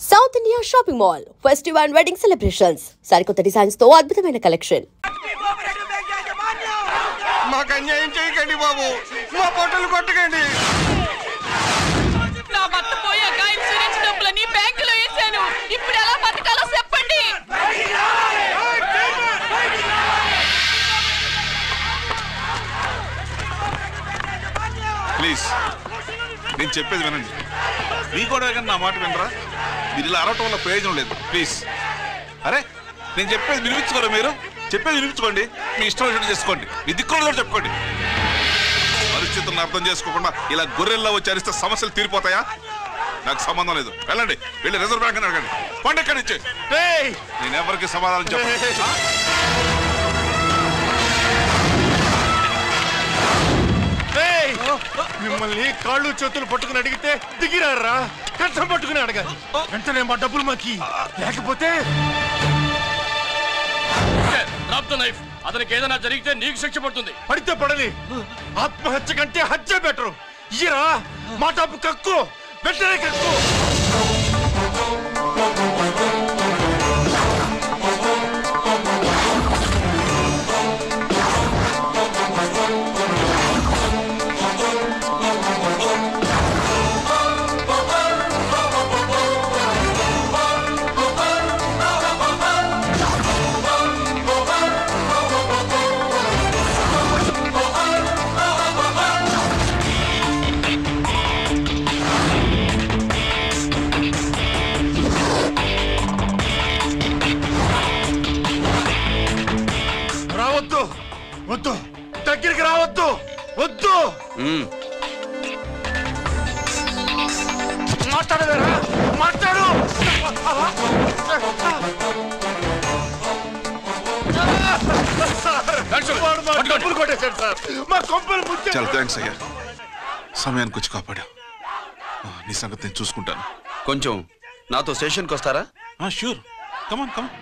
South India shopping mall festival and wedding celebrations సరికొత్త designs తో అద్భుతమైన కలెక్షన్. మాకు అన్యాయం చేయకండి బాబు, మా పొట్టలు కొట్టకండి. నా భర్త పోయాక ఇన్సూరెన్స్ డబ్బులని బ్యాంకులో వేసాను. ఇప్పుడు ఎలా బతకాలో చెప్పండి. ప్లీజ్ నేను చెప్పేది వినండి. మీ కూడా నా మాట వినరా? మీరు ఇలా అరవటం వల్ల ప్రయోజనం లేదు. ప్లీజ్ అరే నేను చెప్పేది వినిపించుకోరా? మీరు చెప్పేది వినిపించుకోండి, మీ ఇష్టం వచ్చినట్టు చేసుకోండి, మీ దిక్కులో చెప్పుకోండి. పరిస్థితులను అర్థం చేసుకోకుండా ఇలా గొర్రెల్లో వచ్చి అరిస్తే సమస్యలు తీరిపోతాయా? నాకు సంబంధం లేదు. వెళ్ళండి, వెళ్ళి రిజర్వ్ బ్యాంక్ అని అడగండి. పండి ఎక్కడి నుంచి. నేను ఎవరికి సమాధానం చెప్పను. మిమ్మల్ని కాళ్ళు చేతులు పట్టుకుని అడిగితే దిగిరారా? కష్టం పట్టుకుని అడగాలి. వెంటనే మా డబ్బులు మాకి, లేకపోతే అతనికి ఏదైనా జరిగితే నీకు శిక్ష పడుతుంది. పడితే పడని, ఆత్మహత్య కంటే హత్య బెటరు. ఇరా మా డబ్బు కక్కు, వెంటనే కక్కు. వద్దు, దగ్గరికి రావద్దు, వద్దు. మాట్లాడవేరా? మాట్లాడు. డబ్బులు కొట్టేశాడు సార్, మా కొంపలు ముచ్చాడు. చాలా థ్యాంక్స్ అయ్యా, సమయానికి వచ్చి కాపాడా. నీ సంగతి నేను చూసుకుంటాను. కొంచెం నాతో స్టేషన్కి వస్తారా? షూర్, కమాన్ కమాన్.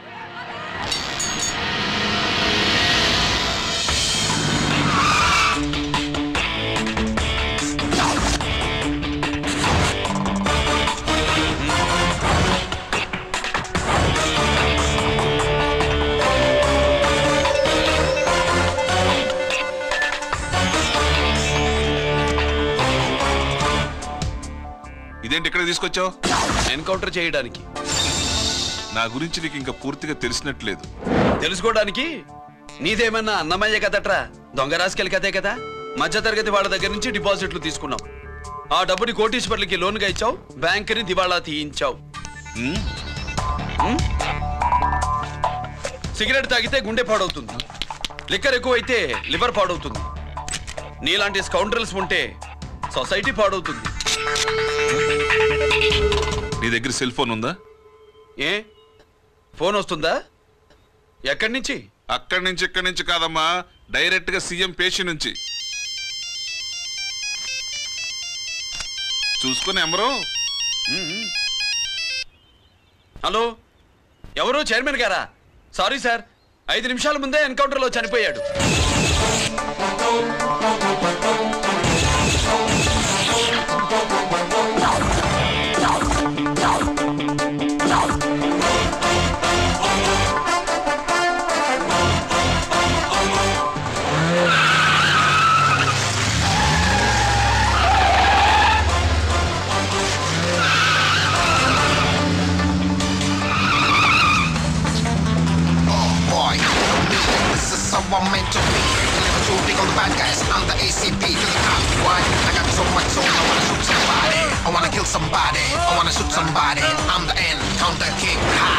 ఇదేంటి ఇక్కడ తీసుకొచ్చావు? ఎన్కౌంటర్ చేయడానికి. నా గురించి నీకు ఇంకా పూర్తిగా తెలిసినట్లేదు. తెలుసుకోవడానికి నీదేమన్నా అన్నమయ్య కదట్రా, దొంగ రాసుకెళ్ళి కదే కదా. మధ్యతరగతి వాళ్ళ దగ్గర నుంచి డిపాజిట్లు తీసుకున్నావు. ఆ డబ్బుని కోటీశ్వర్లకి లోన్గా ఇచ్చావు, బ్యాంకుని దివాళా తీయించావు. సిగరెట్ తాగితే గుండె పాడవుతుంది, లిక్కర్ ఎక్కువైతే లివర్ పాడవుతుంది. నీలాంటి స్కౌండ్రల్స్ ఉంటే సొసైటీ పాడవుతుంది. నీ దగ్గర సెల్ ఫోన్ ఉందా? ఏ ఫోన్ వస్తుందా? ఎక్కడి నుంచి? అక్కడి నుంచి ఇక్కడి నుంచి కాదమ్మా, డైరెక్ట్ గా సీఎం పేషి నుంచి. చూసుకుని ఎవరు? హలో, ఎవరు? చైర్మన్ గారా? సారీ సార్, 5 నిమిషాల ముందే ఎన్కౌంటర్లో చనిపోయాడు. I'm meant to be. Never too big on the bad guys. I'm the ACP to the top. Why? I got so much soul. I wanna shoot somebody. I wanna kill somebody. I wanna shoot somebody. I'm the end. Counter kick. Ha!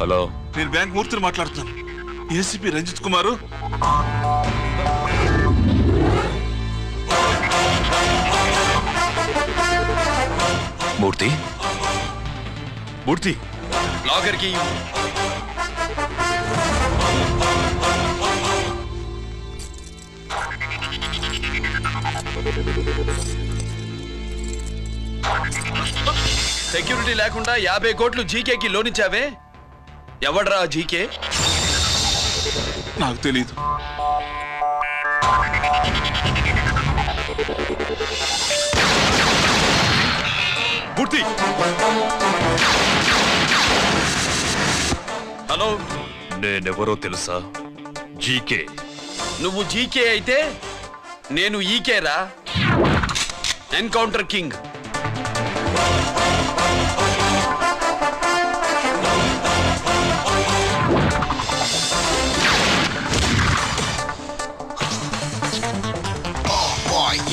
Hello, నేను bank మూర్తిని మాట్లాడుతున్నాను. ACP Ranjith కుమారు. మూర్తి, మూర్తి లాగర్కి security లేకుండా 50 కోట్లు జీకేకి loan ఇచ్చావే, ఎవడ్రా GK? నాకు తెలీదు. పూర్తి. Hello, నేనెవరో తెలుసా? జీకే. నువ్వు జీకే అయితే నేను ఈకే రా, encounter king.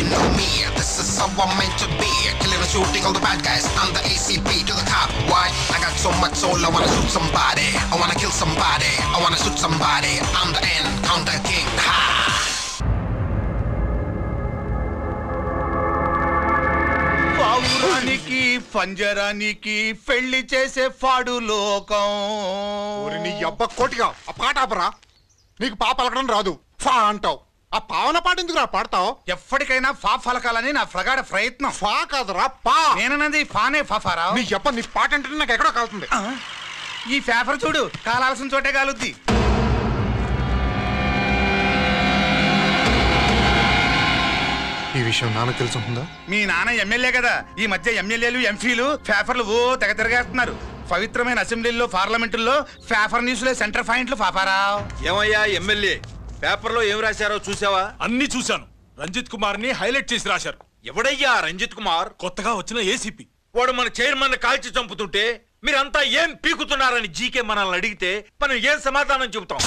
You know me, this is how I'm meant to be. Killing and shooting all the bad guys. I'm the ACP to the cop. Why? I got so much soul, I wanna shoot somebody. I wanna kill somebody. I wanna shoot somebody. I'm the Encounter King. Ha! పావురానికి పంజరానికి పెళ్లి చేసే ఫాడు లోకం. నీ అబ్బ కోటిగా ఆ పాట ఆపరా. నీకు పా పలకడం రాదు, ఫా అంటావు. ఆ పావన పాట ఎందుకు రా పాడతావు? ఎప్పటికైనా ఫా ఫలకాలని నా ప్రగాఢ ప్రయత్నం. ఫా కాదురా పా. నేనన్నది ఫానే ఫాఫారా. నీ అబ్బ నీ పాట అంటే నాకు ఎక్కడో కాలుతుంది. ఈ పేపర్ చూడు, కాలాల్సిన చోటే కాలుద్ది. ఈ విషయం నాన్న తెలుసుంటుందా? మీ నాన్న ఎమ్మెల్యే కదా. ఈ మధ్య ఎమ్మెల్యేలు ఎంపీలు పేపర్లు తెగ తిరగేస్తున్నారు. పవిత్రమైన అసెంబ్లీలో పార్లమెంటుల్లో పేపర్ న్యూస్లో సెంటర్ పాయింట్లు పాపారా. ఏమయ్యా ఎమ్మెల్యే, పేపర్లో ఏం రాశారో చూసావా? అన్ని చూశాను. రంజిత్ కుమార్ ని హైలైట్ చేసి రాశారు. ఎవడయ్యా రంజిత్ కుమార్? కొత్తగా వచ్చిన ఏసీపీ. వాడు మన చైర్మన్ కాల్చి చంపుతుంటే మీరంతా ఏం పీకుతున్నారని జీకే మనల్ని అడిగితే మనం ఏం సమాధానం చెబుతాం?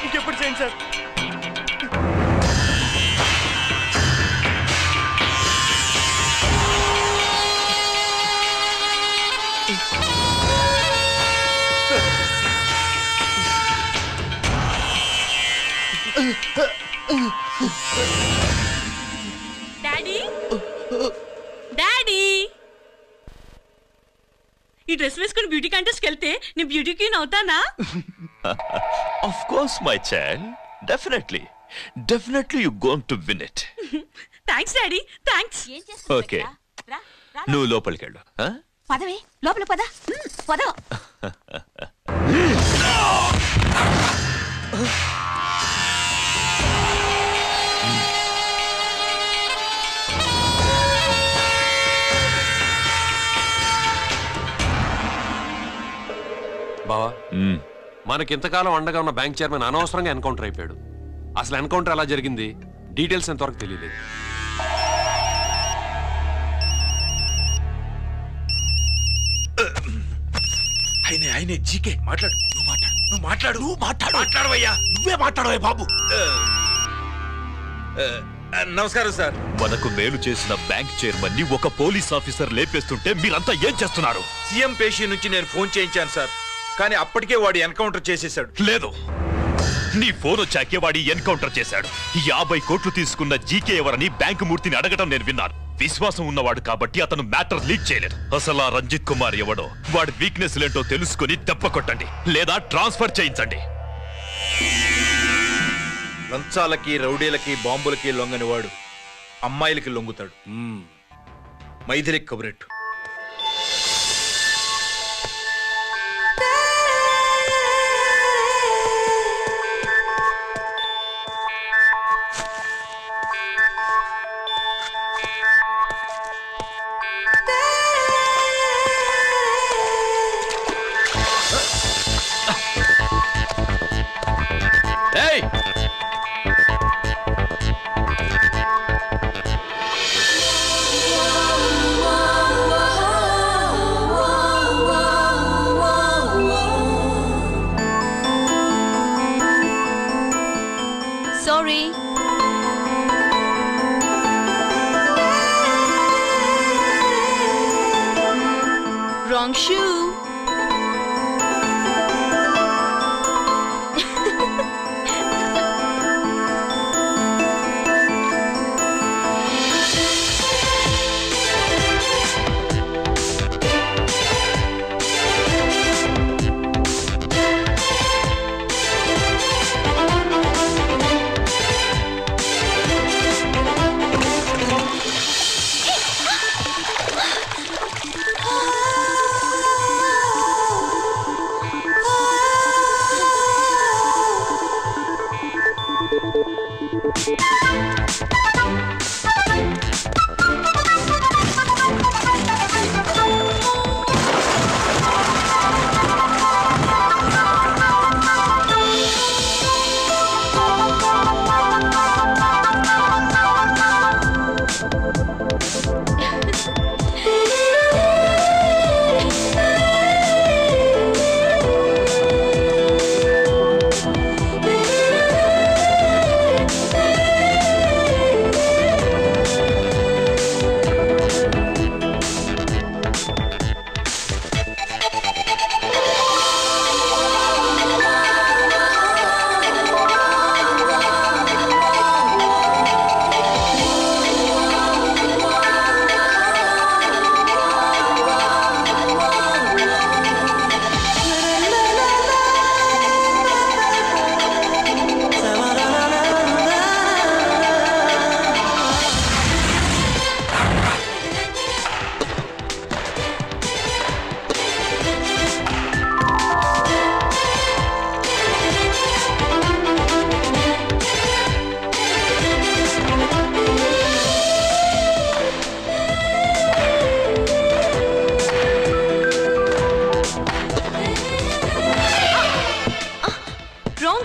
ఇంకెప్పుడు చేయండి సార్. డాడీ, డాడీ, ఈ డ్రెస్ వేసుకుని బ్యూటీ కాంటెస్ట్కి వెళ్తే నేను బ్యూటీ క్వీన్ అవుతానా? Of course, my child. Definitely. Definitely you're going to win it. Thanks daddy, thanks. Okay. నువ్వు లోపలికి వెళ్ళు. పదవే, లోపల పద. పద. బావా, మనకింతకాలం అండగా ఉన్న బ్యాంక్ చైర్మన్ అనవసరంగా ఎన్కౌంటర్ అయిపోయాడు. అసలు ఎన్కౌంటర్ ఎలా జరిగింది, డీటెయిల్స్ ఎంతవరకు తెలియలేదు. ఆయనే జీకే. మాట్లాడు, నువ్వు మాట్లాడవయ్యా. నువ్వే మాట్లాడవే బాబు. నమస్కారం సార్. మనకు మేలు చేసిన బ్యాంక్ చైర్మన్ ని ఒక పోలీస్ ఆఫీసర్ లేపేస్తుంటే మీరంతా ఏం చేస్తున్నారు? సీఎం పేషీ నుంచి నేను ఫోన్ చేయించాను సార్, కానీ అప్పటికే వాడు ఎన్కౌంటర్ చేసేశాడు. లేదు, నీ ఫోన్ వచ్చాకే వాడి ఎన్కౌంటర్ చేశాడు. 50 కోట్లు తీసుకున్న జీకే ఎవరని బ్యాంకు మూర్తిని అడగటం నేను విన్నాను. విశ్వాసం ఉన్నవాడు కాబట్టి అతను మ్యాటర్ లీక్ చేయలేదు. అసలు ఆ రంజిత్ కుమార్ ఎవడో, వాడి వీక్నెస్ లేంటో తెలుసుకుని దెబ్బ కొట్టండి, లేదా ట్రాన్స్ఫర్ చేయించండి. లంచాలకి, రౌడీలకి, బాంబులకి లొంగని వాడు అమ్మాయిలకి లొంగుతాడు. మైథిలికి కబురెట్టు.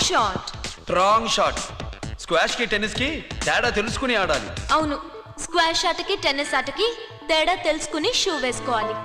Wrong shot. స్క్వాష్ కి టెన్నిస్ కి తేడా తెలుసుకుని ఆడాలి. అవును, స్క్వాష్ ఆటకి టెన్నిస్ ఆటకి తేడా తెలుసుకుని షూ వేసుకోవాలి.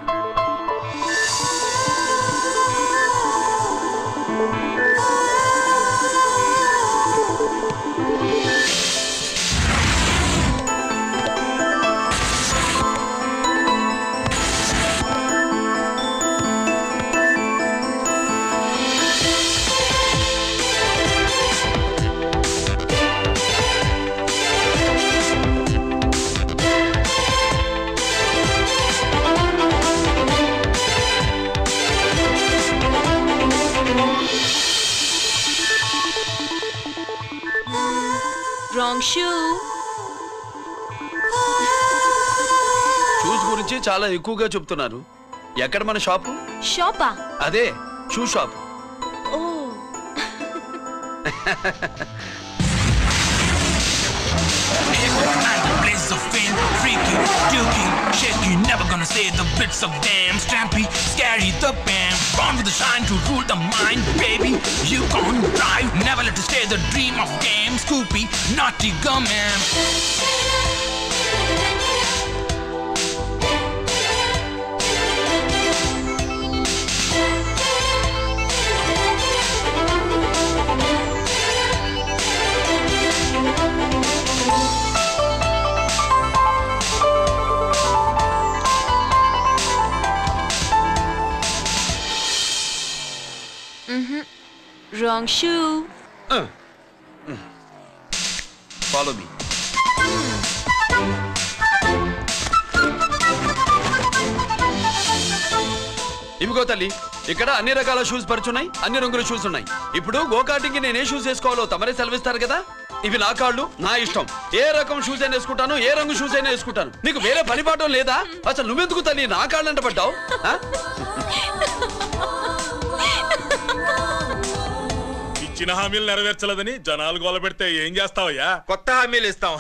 Wrong shoe. షూస్ గురించి చాలా ఎక్కువగా చెప్తున్నారు. ఎక్కడ మన షాపు? షాపా? అదే shoe shop. Oh Blaze of fame, freaky, dukey, shaky, never gonna say the bits of damn stampy, scary the band, born with the shine to rule the mind, baby, you gon' drive, never let it stay the dream of game, Scoopy, naughty gumman. Wrong shoe. Follow me. ఇవిగో తల్లి, ఇక్కడ అన్ని రకాల shoes పరుచున్నాయి, అన్ని రంగుల shoes ఉన్నాయి. ఇప్పుడు go-karting కి నేను ఏ షూస్ వేసుకోవాలో తమరే సెలవిస్తారు కదా. ఇవి నా కాళ్ళు, నా ఇష్టం. ఏ రకం షూస్ అయినా వేసుకుంటాను, ఏ రంగు షూస్ అయినా వేసుకుంటాను. నీకు వేరే పని పాఠం లేదా? అసలు నువ్వెందుకు తల్లి నా కాళ్ళంట పడ్డావు? ఇచ్చిన హామీలు నెరవేర్చలేదని జనాలు గోల పెడితే ఏం చేస్తావయ్యా? కొత్త హామీలు ఇస్తాం.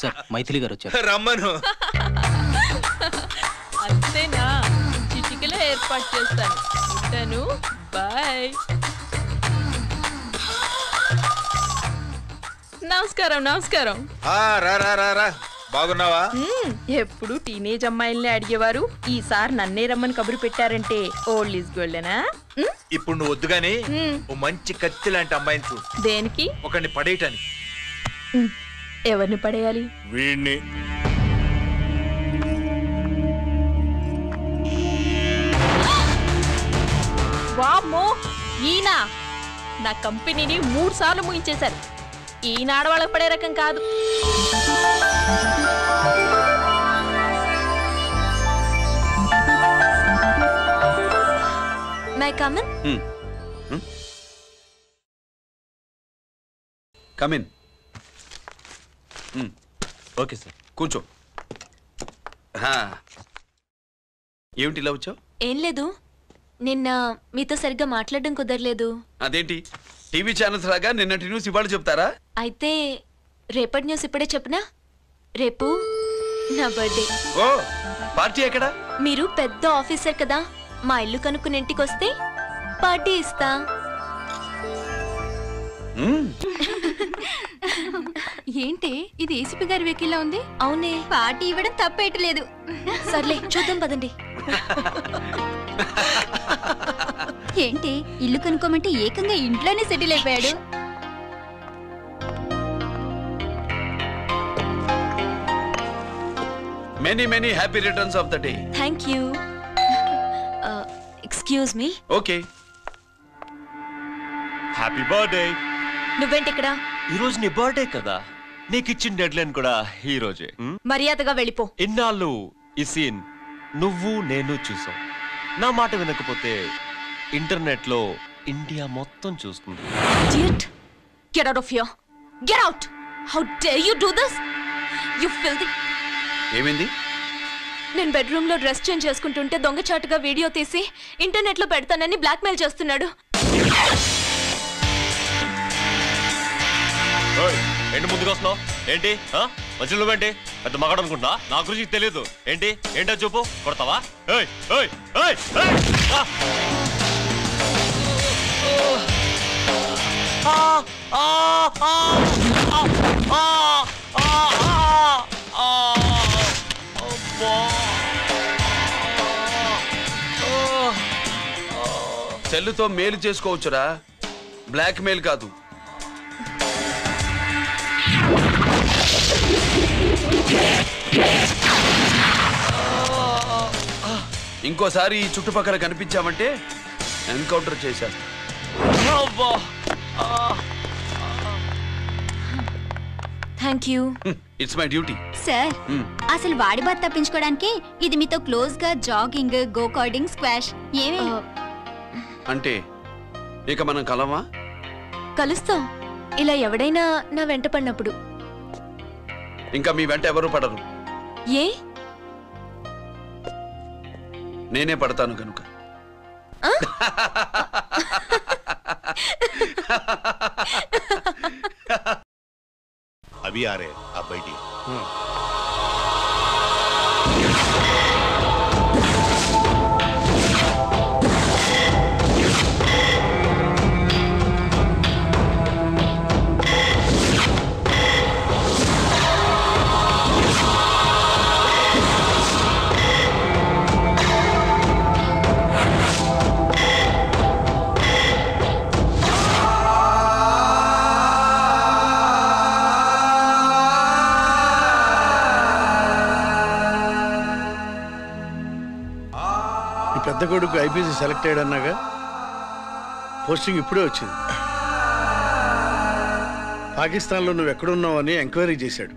సార్, మైథిలి గారు వచ్చారు. రమ్మను. అంతేనా? చిటికలో ఏర్పాటు చేస్తాను. ఉంటాను. బాయ్. నమస్కారం. నమస్కారం. రా. బాగున్నావా? ఎప్పుడు టీనేజ్ అమ్మాయిల్ని అడిగేవారు, ఈసారి నన్నే రమ్మని కబురు పెట్టారంటే ఓల్డ్ ఈజ్ గోల్డెనా? ఇప్పుడు నువ్వు వద్దు గానీ ఓ మంచి కత్తి లాంటి అమ్మాయిని చూ. దేనికి? ఒకరిని పడేయటానికి. ఎవరిని పడేయాలి? వీణ్ణి. వామ్మో, ఈయన నా కంపెనీని 3 సార్లు ముగించేశారు. ఈయన ఆడవాళ్ళకి పడే రకం కాదు. May I come in? Come in. Okay sir, కూర్చో. ఏమిటి ఇలా వచ్చావు? ఏం లేదు, నిన్న మీతో సరిగ్గా మాట్లాడడం కుదరలేదు. అదేంటి, టీవీ ఛానల్స్ లాగా నిన్నటి న్యూస్ ఇవాళ చెప్తారా? అయితే రేపటి న్యూస్ ఇప్పుడే చెప్పనా? రేపు నా బర్త్డే. ఓ, పార్టీ ఎక్కడ? మీరు పెద్ద ఆఫీసర్ కదా, మా ఇల్లు కనుక్కుని ఇంటికి వస్తే పార్టీ ఇస్తా. ఏంటి ఇది ఏసీపీ గారి వెకిల్లా ఉంది? అవునే, పార్టీ ఇవ్వడం తప్పేయట్లేదు. సర్లే చూద్దాం పదండి. ఏంటి ఇల్లు కనుక్కోమంటే ఏకంగా ఇంట్లోనే సెటిల్ అయిపోయాడు. Many happy returns of the day. Thank you. Excuse me. Okay. Happy birthday. నువ్వేంటి ఇక్కడ? ఈ రోజు నీ బర్త్డే కదా, నీకు ఇచ్చిన డెడ్ లైన్ కూడా ఈ రోజే. మర్యాదగా వెళ్ళిపో. ఇన్నాళ్ళు ఈ సీన్ నువ్వు నేను చూసాం. నా మాట వినకపోతే ఇంటర్నెట్ లో ఇండియా మొత్తం చూస్తుంది. Idiot. Get out of here. Get out. How dare you do this? You filthy. ఏమైంది? నేను బెడ్రూమ్ లో డ్రెస్ చేంజ్ చేసుకుంటుంటే దొంగచాటుగా వీడియో తీసి ఇంటర్నెట్ లో పెడతానని బ్లాక్మెయిల్ చేస్తున్నాడు. ఏంటి ముందుకు వస్తున్నావు? ఏంటి మధ్యలో నువ్వేంటి? పెద్ద మగాడు అనుకుంటా, నా గురించి తెలియదు ఏంటి? ఏంటో చూపు, కొడతావా? ఏయ్ ఏయ్ ఏయ్ ఏయ్! సెల్లుతో మేలు చేసుకోవచ్చురా, బ్లాక్ మెయిల్ కాదు. ఇంకోసారి ఈ చుట్టుపక్కల కనిపించామంటే ఎన్కౌంటర్ చేశాను. Thank you. It's my duty. Sir అసలు వాడి బాధ తప్పించుకోవడానికి ఇది మీతో క్లోజ్ గా జాగింగ్, గో కార్డింగ్, స్క్వాష్ ఏమే అంటే ఇక మనం కలవా? కలుస్తాం, ఇలా ఎవడైనా నా వెంట పడినప్పుడు. ఇంకా మీ వెంట ఎవరు పడరు. ఏ? నేనే పడతాను కనుక. अभी आ रहे हैं, आप बैठिए। పెద్ద కొడుకు ఐపీసీ సెలెక్ట్ అయ్యాడన్నాగా, పోస్టింగ్ ఇప్పుడే వచ్చింది. పాకిస్తాన్లో నువ్వు ఎక్కడున్నావు అని ఎంక్వైరీ చేశాడు.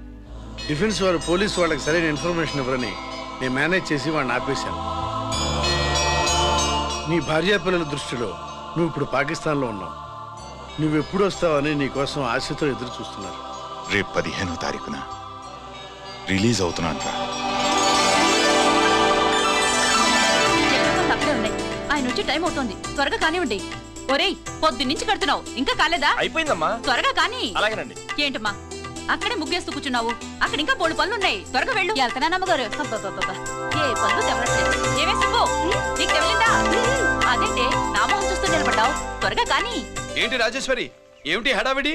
డిఫెన్స్ వారు పోలీసు వాళ్ళకి సరైన ఇన్ఫర్మేషన్ ఇవ్వరని నేను మేనేజ్ చేసి వాడిని ఆపేశాను. నీ భార్యా పిల్లల దృష్టిలో నువ్వు ఇప్పుడు పాకిస్తాన్లో ఉన్నావు. నువ్వెప్పుడు వస్తావని నీ కోసం ఆశతో ఎదురు చూస్తున్నారు. రేపు 15వ తారీఖున రిలీజ్ అవుతున్నాను రా. ఆయన వచ్చి టైం అవుతోంది, త్వరగా కానివ్వండి. ఒరేయ్, పొద్దున్నుంచి కడుతున్నావు, ఇంకా కాలేదా? అయిపోయిందమ్మా. త్వరగా కానీ. అలాగేనండి. ఏంటమ్మా అక్కడే ముగ్గేస్తూ కూర్చున్నావు? అక్కడ ఇంకా 3 పనులున్నాయి, త్వరగా వెళ్ళు. వెళ్తానా నమ్మగారు? ఏ పనులు తెవరట్లేదు. ఏమే సుబ్బు, నీకు తెవలిందా? అదేంటే నా మొహం చూస్తూ నిలబడ్డావు, త్వరగా కానీ. ఏంటి రాజేశ్వరి, ఏమిటి హడావిడి?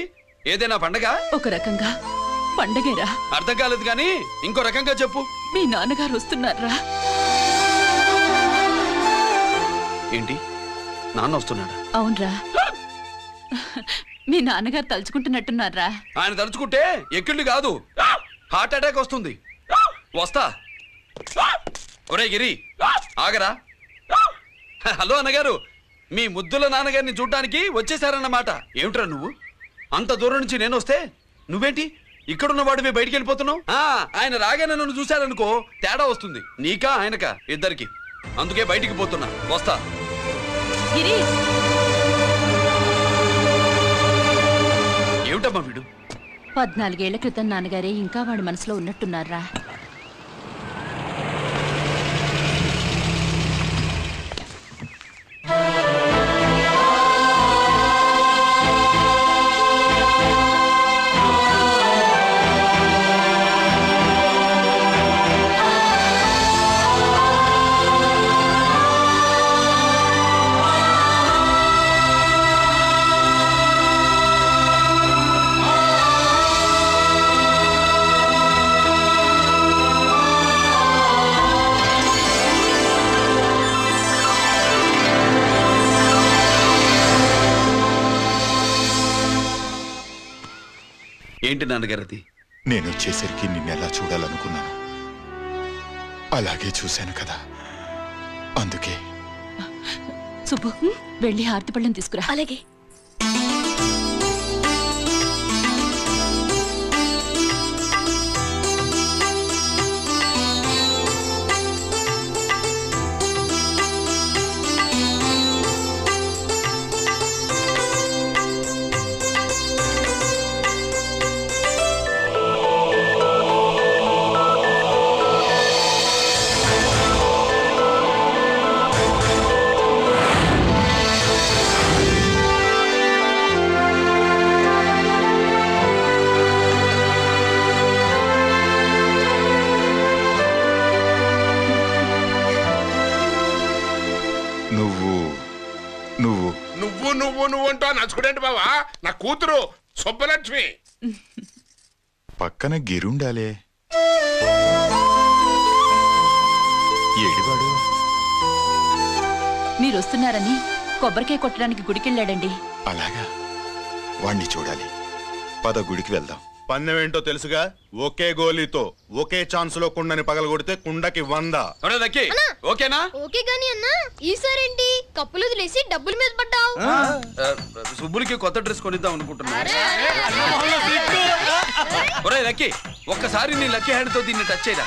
ఏదైనా పండగ? ఒక రకంగా పండగేరా. అర్థం కాలేదు కానీ ఇంకో రకంగా చెప్పు. మీ నాన్నగారు వస్తున్నారా? ఏంటి, నాన్న వస్తున్నాడా? అవునరా, మీ నాన్నగారు తలుచుకుంటున్నట్టున్నారా? ఆయన తలుచుకుంటే ఎక్కిళ్ళు కాదు, హార్ట్ అటాక్ వస్తుంది. వస్తా. ఒరే గిరి, ఆగరా. హలో అన్నగారు, మీ ముద్దుల నాన్నగారిని చూడ్డానికి వచ్చేసారన్నమాట. ఏమిట్రా నువ్వు? అంత దూరం నుంచి నేను వస్తే నువ్వేంటి ఇక్కడున్న వాడివి బయటికి వెళ్ళిపోతున్నావు? ఆయన రాగానే నన్ను చూశారనుకో తేడా వస్తుంది, నీకా ఆయనకా ఇద్దరికి. అందుకే బయటికి పోతున్నా, వస్తా. ఏమిటమ్మా వీడు? 14 ఏళ్ల క్రితం నాన్నగారే ఇంకా వాడి మనసులో ఉన్నట్టున్నారా? ఏంటి నాన్నగారది? నేను వచ్చేసరికి నిన్నెలా చూడాలనుకున్నాను, అలాగే చూశాను కదా, అందుకే. సుబ్బు, వెళ్ళి హారతి పళ్ళని తీసుకురా. అలాగే. నువ్వు అంటూ నచ్చుకుడేంటి బావా? నా కూతురు సుబ్బలక్ష్మి. పక్కన గిరుండాలే. ఏడివాడు మీరు వస్తున్నారని కొబ్బరికాయ కొట్టడానికి గుడికెళ్ళాడండి. అలాగా, వాణ్ణి చూడాలి. పద గుడికి వెళ్దాం. పందెం ఏంటో తెలుసుగా? ఒకే గోలీతో ఒకే ఛాన్స్ లో కుండని పగలగొడితే కుండకి 100. ఓకేనా? ఓకే గాని అన్న ఈసారేంటి కప్పులు వదిలేసి డబ్బుల మీద పడ్డావు? సుబ్బులకి కొత్త డ్రెస్ కొనిద్దాం అనుకుంటున్నా. ఒరే లక్కీ, ఒక్కసారి నీ లక్కీ హ్యాండ్ తో దీన్ని టచ్ చేయరా.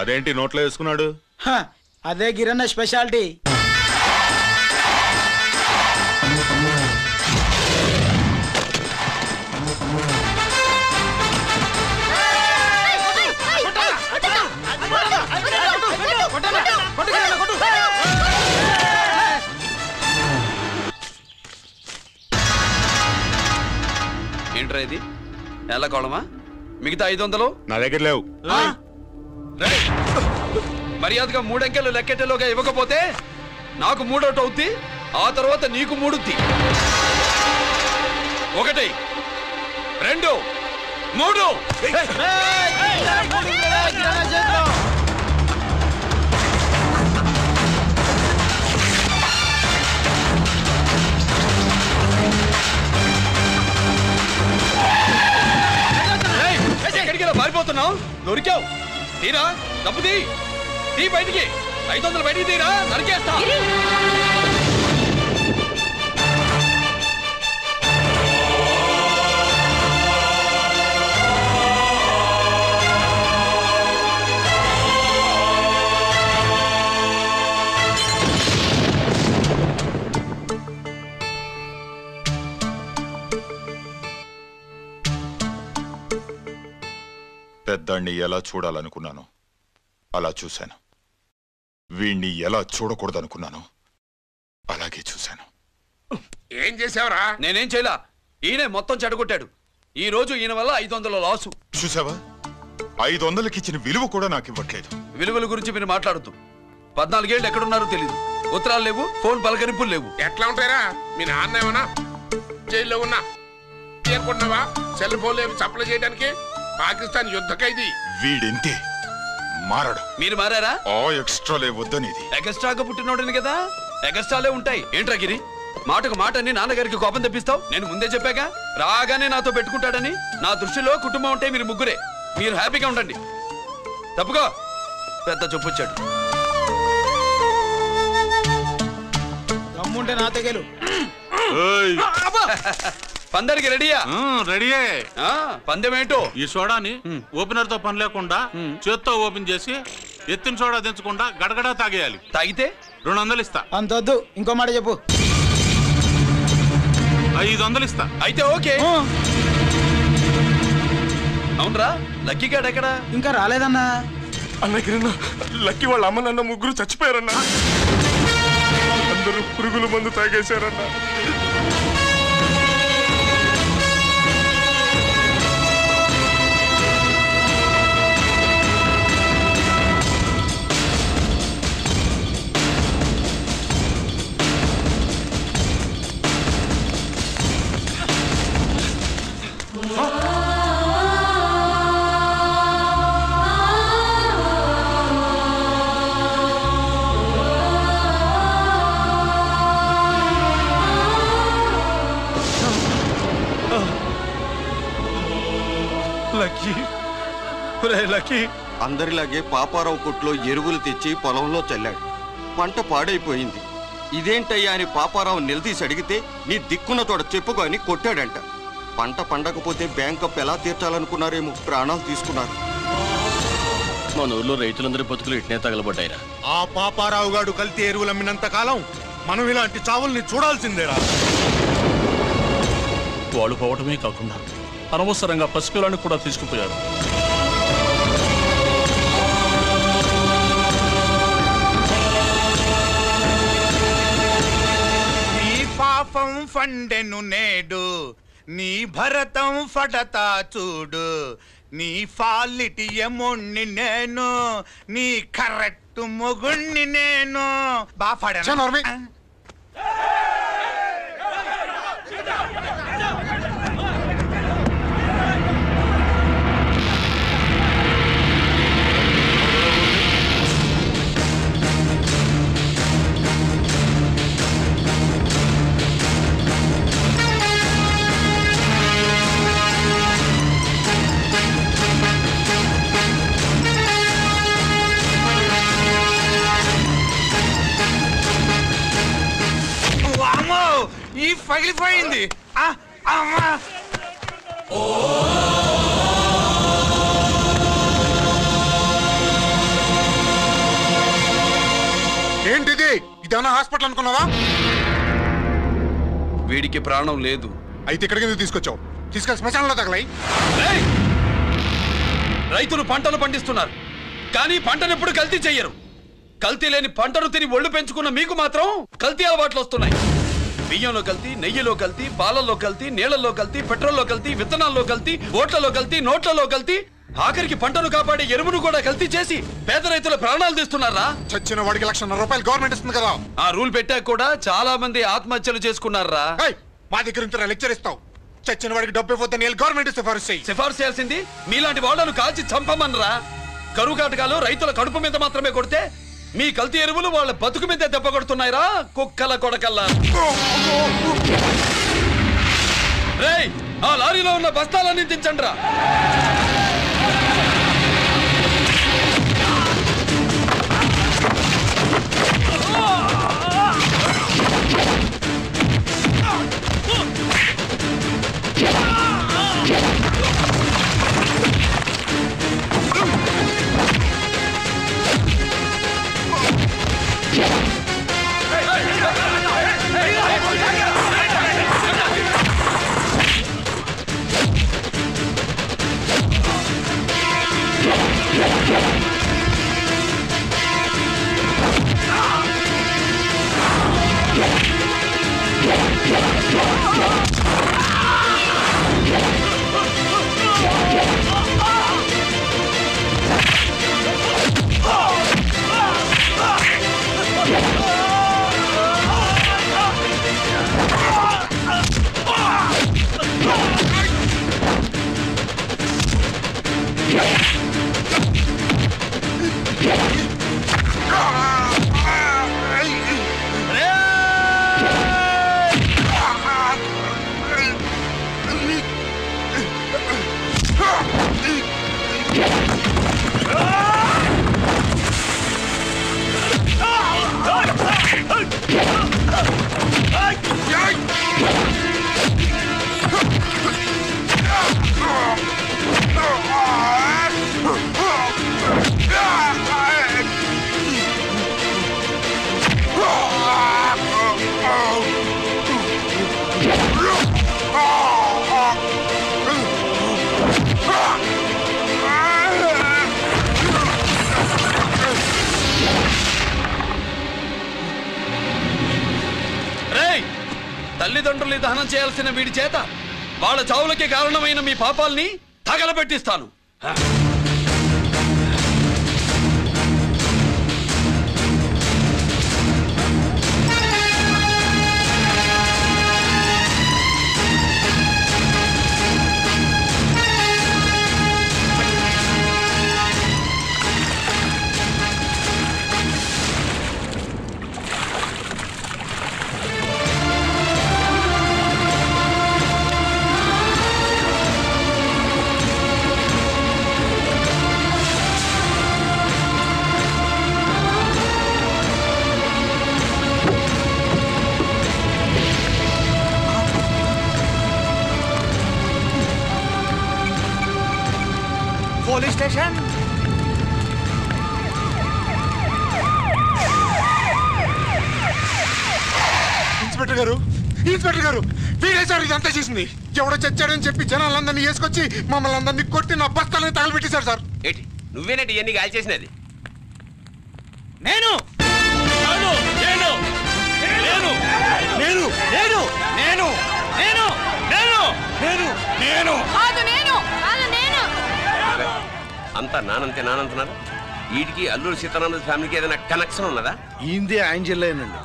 అదేంటి నోట్లో వేసుకున్నాడు? అదే గిరన్న స్పెషాలిటీ. ఏంట్రా ఇది? ఎలా కోళమా? మిగతా 500 నా దగ్గర లేవు. మర్యాదగా 3 అంకెలు లెక్కెట్టలోగా ఇవ్వకపోతే నాకు 3 అవుట్ అవుద్ది, ఆ తర్వాత నీకు 3. 1 2 3. ఎక్కడికి పారిపోతున్నావు? దొరికావు. తీరా డబ్బు తీ బయటికి. 500 బయటికి తీరా, నరికేస్తా. పెద్దాన్ని ఎలా చూడాలనుకున్నాను అలా చూశాను. వీణ్ణి ఎలా చూడకూడదనుకున్నాను అలాగే చూశాను. ఏం చేసావురా? నేనేం చేయలా, ఈయనే మొత్తం చెడగొట్టాడు. ఈ రోజు ఈయన వల్ల 500 లాసు. చూసావా, 500కి ఇచ్చిన విలువ కూడా నాకు ఇవ్వట్లేదు. విలువల గురించి మీరు మాట్లాడద్దు. 14 ఏళ్ళు ఎక్కడున్నారో తెలీదు. ఉత్తరాలు లేవు, ఫోన్ పలకరింపులు లేవు. ఎట్లా ఉంటారా? మీ నాన్న ఏమన్నా జైల్లో ఉన్నా అనుకుంటున్నావా? సెల్ ఫోన్ లేవు సప్లై చేయడానికి. పాకిస్తాన్ యుద్ధ ఖైదీ. వీడింతే మారడు. మీరు మారారా? ఎక్స్ట్రాలే వద్దనేది. ఎగస్ట్రాగా పుట్టినోడని కదా, ఎగస్ట్రాలే ఉంటాయి. ఏంట్రా గిరి, మాటకు మాట అని నాన్నగారికి కోపం తెప్పిస్తావు? నేను ముందే చెప్పాగా రాగానే నాతో పెట్టుకుంటాడని. నా దృష్టిలో కుటుంబం ఉంటే మీరు ముగ్గురే. మీరు హ్యాపీగా ఉండండి. తప్పుకో, పెద్ద చెప్పొచ్చాడు. దమ్ముంటే నా తెగలు. పందరికి రెడీయా? రెడీయే. పందెం ఏంటో? ఈ సోడాని ఓపెనర్ తో పని లేకుండా చేత్తో ఓపెన్ చేసి ఎత్తిన సోడా దించకుండా గడగడా తాగేయాలి. తాగితే 200 ఇస్తా. అంతొద్దు, ఇంకో మాట చెప్పు. 500 ఇస్తా. అయితే ఓకే. అవునరా, లక్కీ గాడు ఎక్కడా? ఇంకా రాలేదన్నా. అన్నగిరన్నా, లక్కీ వాళ్ళ అమ్మ నాన్న ముగ్గురు చచ్చిపోయారన్నా. అందరూ పురుగుల మందు తాగేశారన్నా. లక్కీ అందరిలాగే పాపారావు కొట్లో ఎరువులు తెచ్చి పొలంలో చల్లాడు. పంట పాడైపోయింది. ఇదేంటయ్యా అని పాపారావు నిలదీసి అడిగితే నీ దిక్కున్న తోడ చెప్పుకొని కొట్టాడంట. పంట పండకపోతే బ్యాంక్ అప్పు ఎలా తీర్చాలనుకున్నారేమో ప్రాణాలు తీసుకున్నారు. మన ఊర్లో రైతులందరి బతుకులు ఇట్నే తగలబడ్డాయిరా. ఆ పాపారావు గాడు కల్తీ ఎరువులు అమ్మినంత కాలం మనం ఇలాంటి చావుల్ని చూడాల్సిందేరా. వాళ్ళు పోవటమే కాకుండా అనవసరంగా పసిపిల్లని కూడా తీసుకుపోయారు. నీ పాపం ఫండెను నేడు, నీ భరతం ఫడతా చూడు. నీ ఫాలిటి ఎముణ్ణి నేను, నీ కరెక్ట్ మొగుణ్ణి నేను. బాగా పాడాను. ఈ పగిలిపోయింది. ఏంటిది? ఇదేమన్నా హాస్పిటల్ అనుకున్నావా? వీడికి ప్రాణం లేదు. అయితే ఇక్కడికి ఎందుకు తీసుకొచ్చావు? తీసుకెళ్ళి శ్మశానంలో తగలై. రైతులు పంటలు పండిస్తున్నారు, కానీ పంటను ఎప్పుడు కల్తీ చెయ్యరు. కల్తీ లేని పంటను తిని ఒళ్ళు పెంచుకున్న మీకు మాత్రం కల్తీ అలవాట్లు వస్తున్నాయి. బియ్యంలో కల్తీ, నెయ్యిలో కల్తీ, పాలల్లో కల్తీ, నీళ్లలో కల్తీ, పెట్రోల్లో కల్తీ, విత్తనాల్లో కల్తీ, ఓట్లలో కల్తీ, నోట్లలో కల్తీ, ఆఖరికి పంటను కాపాడే ఎరువును కూడా కల్తీ చేసి పేద రైతుల ప్రాణాలు తీస్తున్నారా? చచ్చిన వాడికి ₹1,00,000 గవర్నమెంట్ ఇస్తుంది కదా. ఆ రూల్ పెట్టాక కూడా చాలా మంది ఆత్మహత్యలు చేసుకున్నారా? మా దగ్గర ఇంత లెక్చర్ ఇస్తావు. చచ్చిన వాడికి డబ్బు ఇవ్వద్దని గవర్నమెంట్ సిఫార్సు చేయాల్సింది మీలాంటి వాళ్ళను కాల్చి చంపమనరా? కరువు కాటకాలు రైతుల కడుపు మీద మాత్రమే కొడితే మీ కల్తీ ఎరువులు వాళ్ళ బతుకు మీద దెబ్బ కొడుతున్నాయిరా కుక్కల కొడకల్లా. రేయ్, ఆ లారీలో ఉన్న బస్తాలన్నీ దించండిరా. తల్లిదండ్రుల్ని దహనం చేయాల్సిన వీడి చేత వాళ్ళ చావులకి కారణమైన మీ పాపాల్ని తగలబెట్టిస్తాను. Police station. ఇన్స్పెక్టర్ గారు, ఇన్స్పెక్టర్ గారు, వీడే సార్ ఇదంతా చేసింది. ఎవడో చచ్చాడని చెప్పి జనాలందరినీ వేసుకొచ్చి మమ్మల్ని అందరినీ కొట్టి నా బస్తాలని తగలబెట్టేశారు సార్. ఏంటి నువ్వేనండి ఇవన్నీ గాలి చేసినది? నేను నేను నేను నేను నేను నేను నేను నేను నేను నేను కాదు నేను కాదు నేను అంతా నానంటున్నారు. వీటికి అల్లూరు సీతారామరాజు ఫ్యామిలీకి ఏదైనా కనెక్షన్ ఉన్నదా? ఈందే ఆయన జిల్లానండి.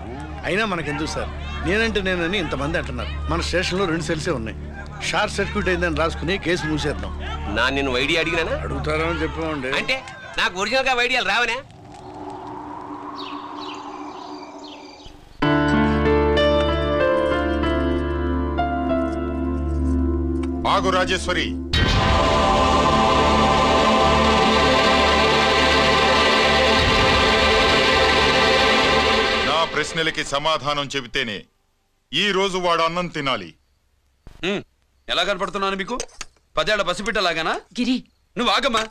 అయినా మనకెందుకు సార్, నేనంని ఇంతమంది అంటున్నారు. మన స్టేషన్లో 2 సెల్సే ఉన్నాయి. షార్ట్ సర్క్యూట్ అయిందని రాసుకుని కేసు మూసేద్దాం. నేను వైడి అడిగినా అడుగుతారా అని చెప్పండి. అంటే నాకు ఒరిజినల్ గా వైడియాలు రావనే? ఆగు రాజేశ్వరి. నా ప్రశ్నలకి సమాధానం చెబితేనే ఈ రోజు వాడు అన్నం తినాలి. ఎలా కనపడుతున్నాను మీకు? 10 ఏళ్ల పసిపిట్టలాగానా? గిరి నువ్వు ఆగమ్మా.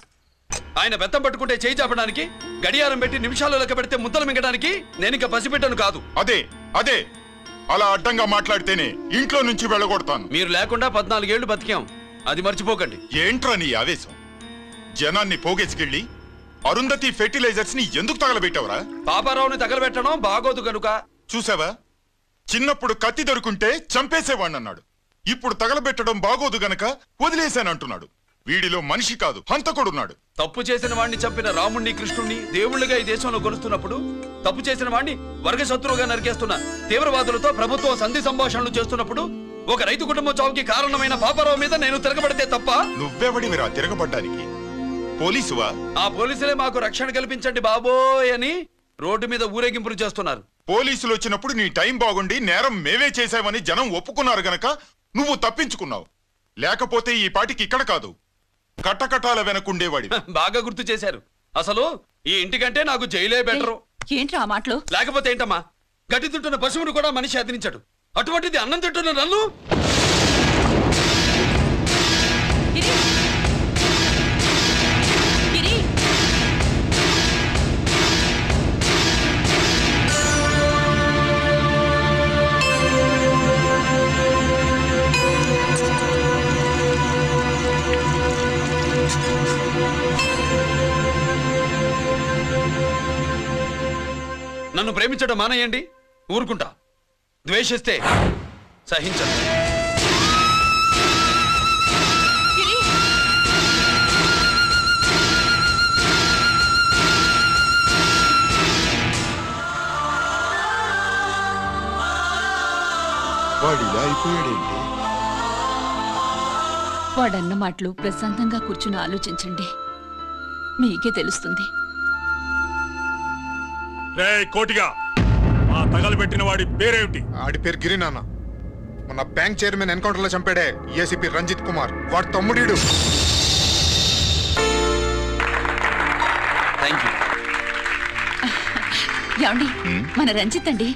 ఆయన బెత్తం పట్టుకుంటే చేయి చాపడానికి, గడియారం పెట్టి నిమిషాలు లెక్క పెడితే ముద్దలు మింగడానికి నేను ఇంకా పసిపిట్టను కాదు. అదే అలా అడ్డంగా మాట్లాడితేనే ఇంట్లో నుంచి వెళ్ళగొడతాను. మీరు లేకుండా 14 ఏళ్లు బతికాం, అది మర్చిపోకండి. ఏంట్రా నీ ఆవేశం? జనాన్ని పోగేసుకెళ్ళి అరుంధతి ఫెర్టిలైజర్స్ ని ఎందుకు తగలబెట్టావురా? పాపారావుని తగలబెట్టడం బాగోదు కనుక. చూసావా, చిన్నప్పుడు కత్తి దొరుకుంటే చంపేసేవాణ్ణన్నాడు. ఇప్పుడు తగలబెట్టడం బాగోదు గనక వదిలేశానంటున్నాడు. వీడిలో మనిషి కాదు, హంతకుడున్నాడు. తప్పు చేసిన వాడిని చంపిన రాముణ్ణి కృష్ణుణ్ణి దేవుళ్ళుగా ఈ దేశంలో కొలుస్తున్నప్పుడు, తప్పు చేసిన వాడిని వర్గ శత్రువుగా నరికేస్తున్న తీవ్రవాదులతో ప్రభుత్వం సంధి సంభాషణలు చేస్తున్నప్పుడు, ఒక రైతు కుటుంబం చావుకి కారణమైన పాపారావు మీద నేను తిరగబడితే తప్ప? నువ్వెవడివిరా తిరగబడ్డానికి? పోలీసువా? ఆ పోలీసులే మాకు రక్షణ కల్పించండి బాబోయ్ అని రోడ్డు మీద ఊరేగింపులు చేస్తున్నారు. పోలీసులు వచ్చినప్పుడు నీ టైం బాగుండి నేరం మేమే చేశామని జనం ఒప్పుకున్నారు గనక నువ్వు తప్పించుకున్నావు. లేకపోతే ఈ పాటికి ఇక్కడ కాదు, కట్టకటాల వెనకుండేవాడి. బాగా గుర్తు చేశారు. అసలు ఈ ఇంటికంటే నాకు జైలే బెటరు. ఏంట్రా ఆ మాటలు? లేకపోతే ఏంటమ్మా, గడ్డి తింటున్న పశువును కూడా మనిషి అదిరించాడు, అటువంటిది అన్నం తింటున్న నన్ను? నన్ను ప్రేమించడం మానేయండి, ఊరుకుంటా. ద్వేషిస్తే సహించండి. వాడిలా అయిపోయాడేంటి? వాడన్న మాటలు ప్రశాంతంగా కూర్చుని ఆలోచించండి, మీకే తెలుస్తుంది. కోటిగా ఆ తగలబెట్టిన వాడి పేరేమిటి? ఆడి పేరు గిరి నాన్న. మన బ్యాంక్ చైర్మన్ ఎన్కౌంటర్ లో చంపాడే ఏసీపీ రంజిత్ కుమార్, వాడి తమ్ముడీడు. ఏమండి, మన రంజిత్ అండి.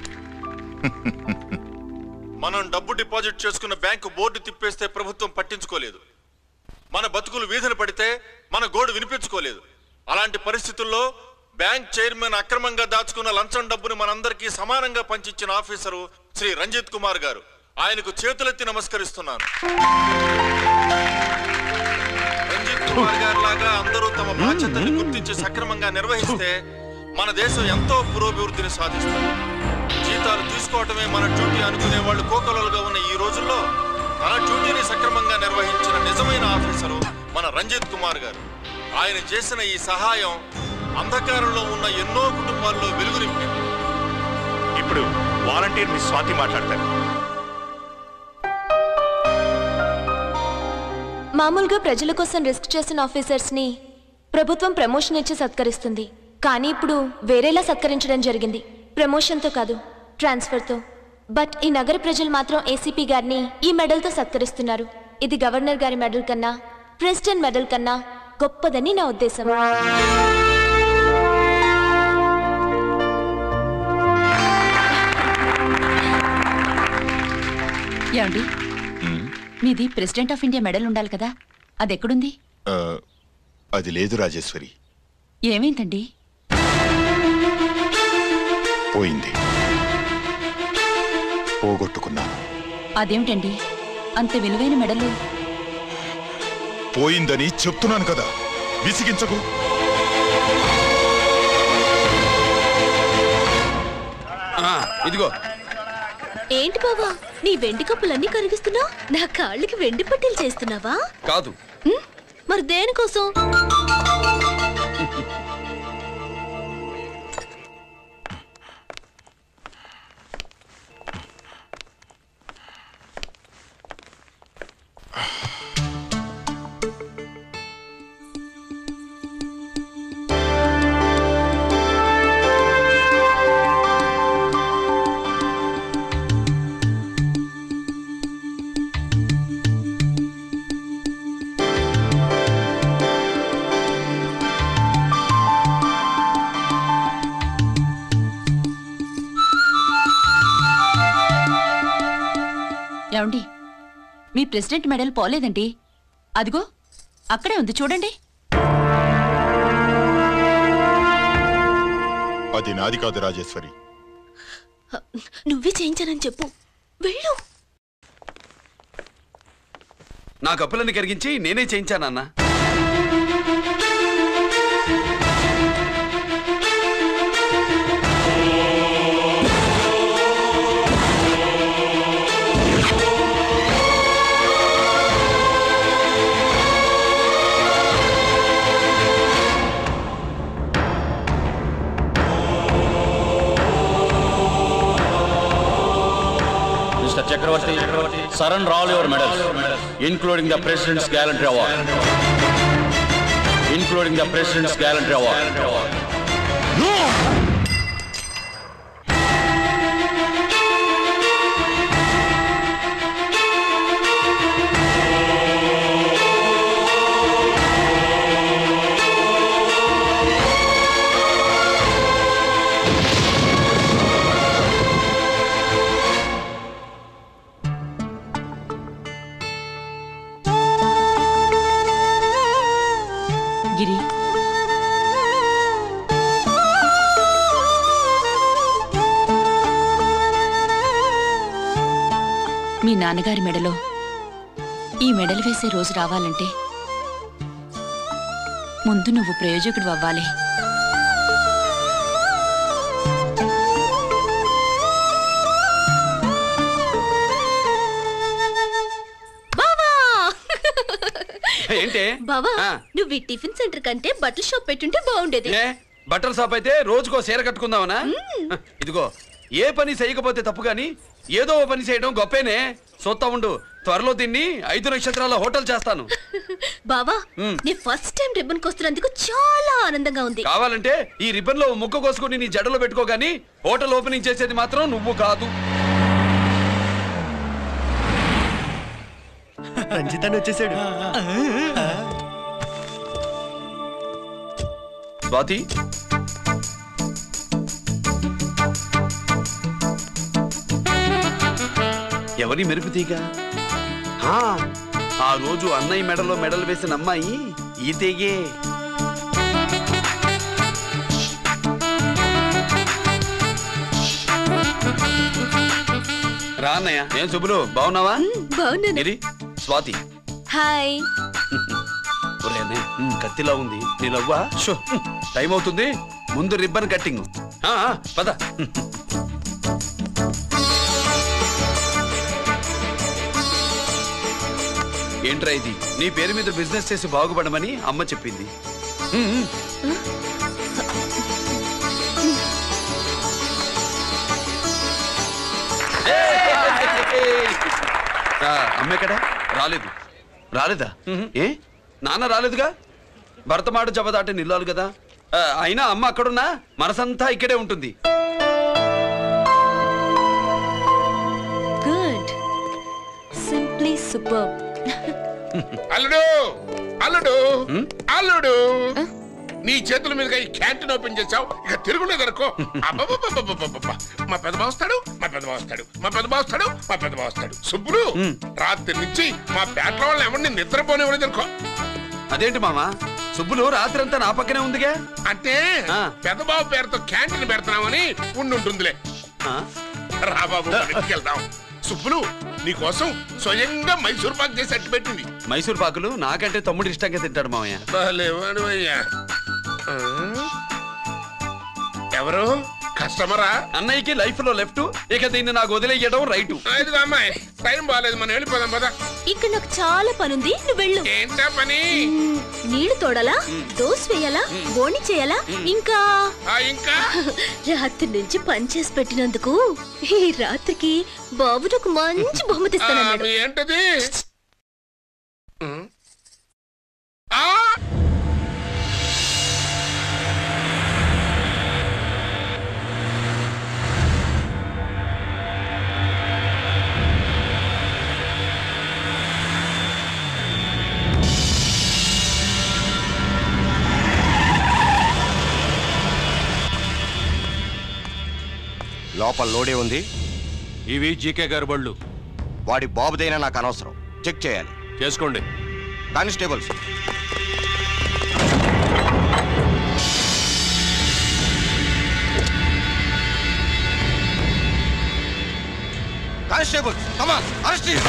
మనం డబ్బు డిపాజిట్ చేసుకున్న బ్యాంకు బోర్డు తిప్పేస్తే ప్రభుత్వం పట్టించుకోలేదు. మన బతుకులు వీధన పడితే మన గోడు వినిపించుకోలేదు. అలాంటి పరిస్థితుల్లో బ్యాంక్ చైర్మన్ అక్రమంగా దాచుకున్న లంచం డబ్బును మనందరికీ సమానంగా పంచిచ్చిన ఆఫీసరు శ్రీ రంజిత్ కుమార్ గారు. ఆయనకు చేతులెత్తి నమస్కరిస్తున్నాను. రంజిత్ కుమార్ గారి లాగా అందరూ తమ బాధ్యతల్ని గుర్తించి సక్రమంగా నిర్వహిస్తే మన దేశం ఎంతో పురోభివృద్ధిని సాధిస్తుంది. జీతాలు తీసుకోవటమే మన డ్యూటీ అనుకునే వాళ్ళు కోకొలలుగా ఉన్న ఈ రోజుల్లో తన డ్యూటీని సక్రమంగా నిర్వహించిన నిజమైన ఆఫీసరు మన రంజిత్ కుమార్ గారు. ఆయన చేసిన ఈ సహాయం అంధకారంలో ఉన్న ఎన్నో కుటుంబాల్లో వెలుగు నింపింది. ఇప్పుడు వాలంటీర్ మిస్ స్వాతి మాట్లాడతారు. మామూలుగా ప్రజల కోసం రిస్క్ చేసిన ఆఫీసర్స్ ని ప్రభుత్వం ప్రమోషన్ ఇచ్చి సత్కరిస్తుంది. కానీ ఇప్పుడు వేరేలా సత్కరించడం జరిగింది. ప్రమోషన్తో కాదు, ట్రాన్స్ఫర్తో. బట్ ఈ నగర ప్రజలు మాత్రం ఏసీపీ గారిని ఈ మెడల్తో సత్కరిస్తున్నారు. ఇది గవర్నర్ గారి మెడల్ కన్నా, ప్రెసిడెంట్ మెడల్ కన్నా గొప్పదని నా ఉద్దేశం. ఏమండి, మీది ప్రెసిడెంట్ ఆఫ్ ఇండియా మెడల్ ఉండాలి కదా, అది ఎక్కడుంది? అది లేదు రాజేశ్వరి. ఏమైందండి? పోయింది, పోగొట్టుకున్నాను. అదేమిటండి అంత విలువైన మెడలు? పోయిందని చెప్తున్నాను కదా, విసిగించకు. ఇదిగో. ఏంటి బావా, నీ వెండి కప్పులన్నీ కరిగిస్తున్నావు? నా కాళ్ళకి వెండి పట్టీలు చేస్తున్నావా? కాదు. మరి దేనికోసం? మీ ప్రెసిడెంట్ మెడల్ పోలేదండి. అదిగో అక్కడే ఉంది చూడండి. అది నాది కాదు రాజేశ్వరి. నువ్వే చేయించానని చెప్పు. వెళ్ళు. నా కప్పులను కరిగించి నేనే చేయించానన్నా. Mr. Chakravarti, surrender all your medals, including the President's Gallantry Award. Including the President's Gallantry Award. No! గిరి, మీ నాన్నగారి మెడలో ఈ మెడలు వేసే రోజు రావాలంటే ముందు నువ్వు ప్రయోజకుడు అవ్వాలి. ఏంటి బావా, నువ్వు ఈ టిఫిన్ సెంటర్ కంటే బట్టల షాప్ పెట్టుంటే బాగుండేది. బట్టల షాప్ అయితే రోజుకో చీర కట్టుకుందామనా? ఇదిగో, ఏ పని చేయకపోతే తప్పు గాని ఏదో ఓ పని చేయడం గొప్పేనే. సొత్తా ఉండు, త్వరలో దీన్ని 5 నక్షత్రాల హోటల్ చేస్తాను. బావా, నీ ఫస్ట్ టైం రిబ్బన్ కోస్తున్నందుకు చాలా ఆనందంగా ఉంది. కావాలంటే ఈ రిబ్బన్ లో ముక్క కోసుకుని నీ జడలో పెట్టుకోగాని హోటల్ ఓపెనింగ్ చేసేది మాత్రం నువ్వు కాదు. రంజిత్ వచ్చేసాడు. స్వాతి, ఎవరి మెరుపు తీగ? ఆ రోజు అన్నయ్య మెడలో మెడలు వేసిన అమ్మాయి ఈ తీగే. రా అన్నయ్య. ఏం శుభ్రు, బాగున్నావా? బాగున్నాను. స్వాతి, హాయ్. కత్తిలా ఉంది నీ లవ్వా? టైం అవుతుంది, ముందు రిబ్బన్ కట్టింగ్. పద. ఏంట్రా ఇది? నీ పేరు మీద బిజినెస్ చేసి బాగుపడమని అమ్మ చెప్పింది. అమ్మే కదా రాలేదు. రాలేదా? ఏ నాన్న రాలేదుగా? భర్త మాట జబదాటే నిల్లాలు కదా. అయినా అమ్మ అక్కడున్నా మనసంతా ఇక్కడే ఉంటుంది. Good, simply super. అల్లుడు అల్లుడు అల్లుడు, నీ చేతుల మీదుగా ఈ క్యాంటీన్ ఓపెన్ చేసావు, ఇక తిరుగులేదనుకో. మా పెద్ద బావస్తాడు, మా పెద్ద బావస్తాడు, మా పెద్ద బావస్తాడు, మా పెద్ద బావస్తాడు. సుబ్బులు, రాత్రి నుంచి మా పేటలో వాళ్ళు ఎవరిని నిద్రపోనివ్వలేదనుకో. అదేంటి మామా, సుబ్బులు రాత్రంతా నా పక్కనే ఉందిగా? అంటే పెద్ద బావ పేరుతో క్యాంటీన్ పెడుతున్నామని ఉండుంటుందిలే. రా బాబు, వెళ్దాం. సుబ్బులు, నీకోసం స్వయంగా మైసూర్ పాక్ చేసి అట్టు పెట్టింది. మైసూర్ పాకులు నాకంటే తమ్ముడు ఇష్టంగా తింటాడు మామయ్య. ఎవరు కస్టమరా? అన్నయ్యకి లైఫ్ లో లెఫ్ట్, ఇక దీన్ని నాకు వదిలేయడం రైటు. అమ్మాయి, టైం బాగాలేదు, మనం వెళ్ళిపోదాం పద. ఇక్కడ నాకు చాలా పనుంది, నువ్వు వెళ్ళు. ఏంటా పని? నీళ్లు తోడాలా, దోశ వేయాలా, బోణి చేయాలా, ఇంకా రాత్రి నుంచి పని చేసి పెట్టినందుకు ఈ రాత్రికి బాబు నాకు మంచి బహుమతి ఇస్తానన్నాడు. ఏంటది? లోపల లోడే ఉంది. ఇవి జీకే గారి బళ్ళు. వాడి బాబుదైనా నాకు అనవసరం. చెక్ చేయాలి. చేసుకోండి. Constables, constables, come on, arrest him.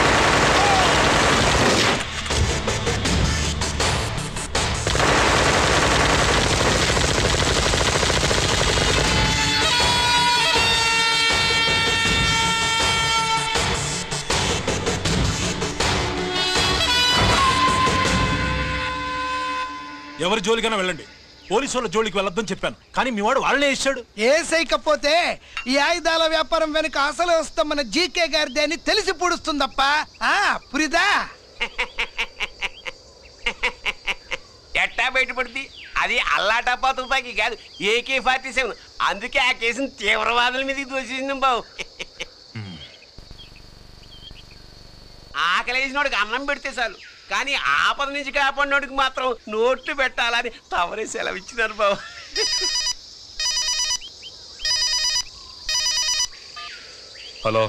ఎవరి జోలికైనా వెళ్ళండి, పోలీసు వాళ్ళ జోలికి వెళ్ళొద్దని చెప్పాను, కానీ మీ వాడు వాళ్ళనే ఇచ్చాడు. ఏసైకపోతే ఈ ఆయుధాల వ్యాపారం వెనుక అసలు వస్తాం మన జీకే గారిదే అని తెలిసి పూడుస్తుందప్ప. పురిదా ఎట్టా బయటపడుతుంది? అది అల్లాటప్పా తుపాకి కాదు, AK-47. అందుకే ఆ కేసును తీవ్రవాదుల మీదకి దోషింది బాబు. ఆకలేసినోడికి అన్నం పెడితే చాలు, కానీ ఆపద నుంచి కాపాడినోడికి మాత్రం నోట్లు పెట్టాలని తవరే సెలవు ఇచ్చినారు బాబు. హలో,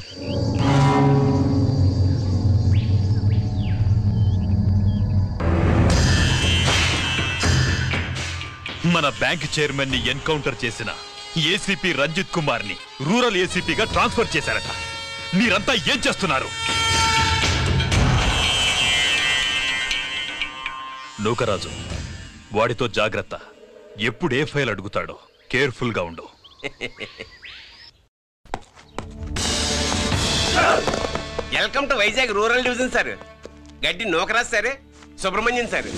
మన బ్యాంక్ చైర్మన్ ని ఎన్కౌంటర్ చేసిన ఏసీపీ రంజిత్ కుమార్ ని రూరల్ ఏసీపీగా ట్రాన్స్ఫర్ చేశారట. మీరంతా ఏం చేస్తున్నారు? నూకరాజు, వాడితో జాగ్రత్త. ఎప్పుడు ఏ ఫైల్ అడుగుతాడో కేర్ఫుల్ గా ఉండు. Welcome to Vizag rural division sir. Gaddi Nookaraj sir, Subrahmanyam sir.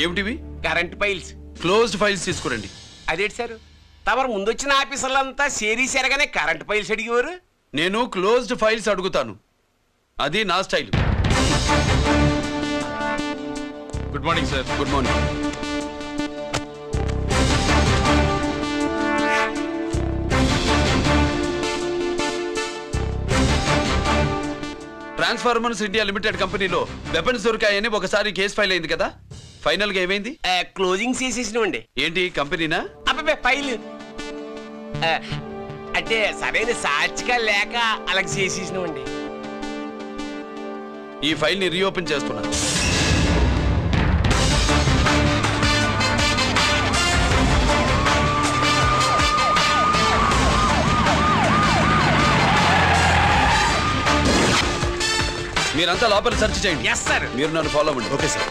ఏమిటివి? Current files. క్లోజ్డ్ ఫైల్స్ తీసుకురండి. అదేంటి సార్, తమరు ముందొచ్చిన ఆఫీసర్లంతా సేరీసారుగానే కరెంట్ ఫైల్స్ అడిగేవారు. నేను క్లోజ్డ్ ఫైల్స్ అడుగుతాను, అది నా style. Good morning sir. Good morning. Transformers India limited కంపెనీలో వెపన్స్ దొరికాయని ఒకసారి కేసు ఫైల్ అయింది కదా, ఫైనల్ గా ఏమైంది? క్లోజింగ్ చేసేసినవండి. ఏంటి కంపెనీనా? అబ్బాయి ఫైల్ అంటే సరైన సాక్షిగా లేక అలా చేసేసినవండి. ఈ ఫైల్ ని రీఓపెన్ చేస్తున్నా. మీరంతా లోపల సెర్చ్ చేయండి. Yes sir. మీరు నన్ను ఫాలో అవ్వండి. Okay sir.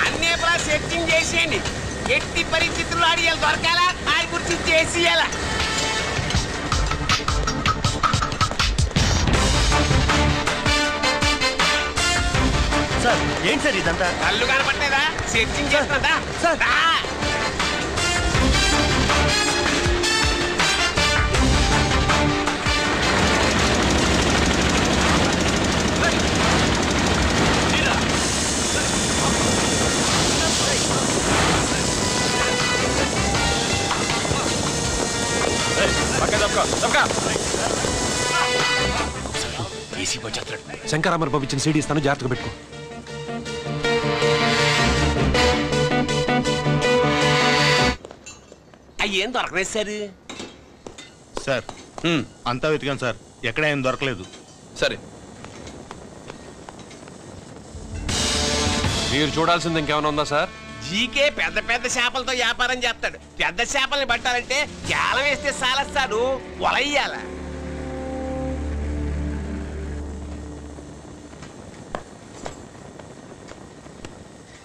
అన్నీ సెర్చింగ్ చేసేయండి. ఎట్టి పరిస్థితుల్లో అడియాలి దొరకాలా, ఆడి గురించి చేసేయాలా. సార్ ఏంటి సార్ ఇదంతా? కళ్ళు కనపట్టలేదా? సెర్చింగ్ చేస్తుందా సార్? శంకరామర్ పంపించిన సీడీ ఇస్తాను, జాగ్రత్తగా పెట్టుకో. ఏం దొరకలేదు సార్. సార్ అంతా వెతికాను సార్, ఎక్కడ ఏం దొరకలేదు. సరే, మీరు చూడాల్సింది ఇంకేమైనా ఉందా సార్? జీకే పెద్ద పెద్ద చేపలతో వ్యాపారం చేస్తాడు. పెద్ద చేపల్ని పట్టాలంటే జాలం వేస్తే సాలస్తాడు, వలయ్యాల.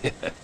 Yeah.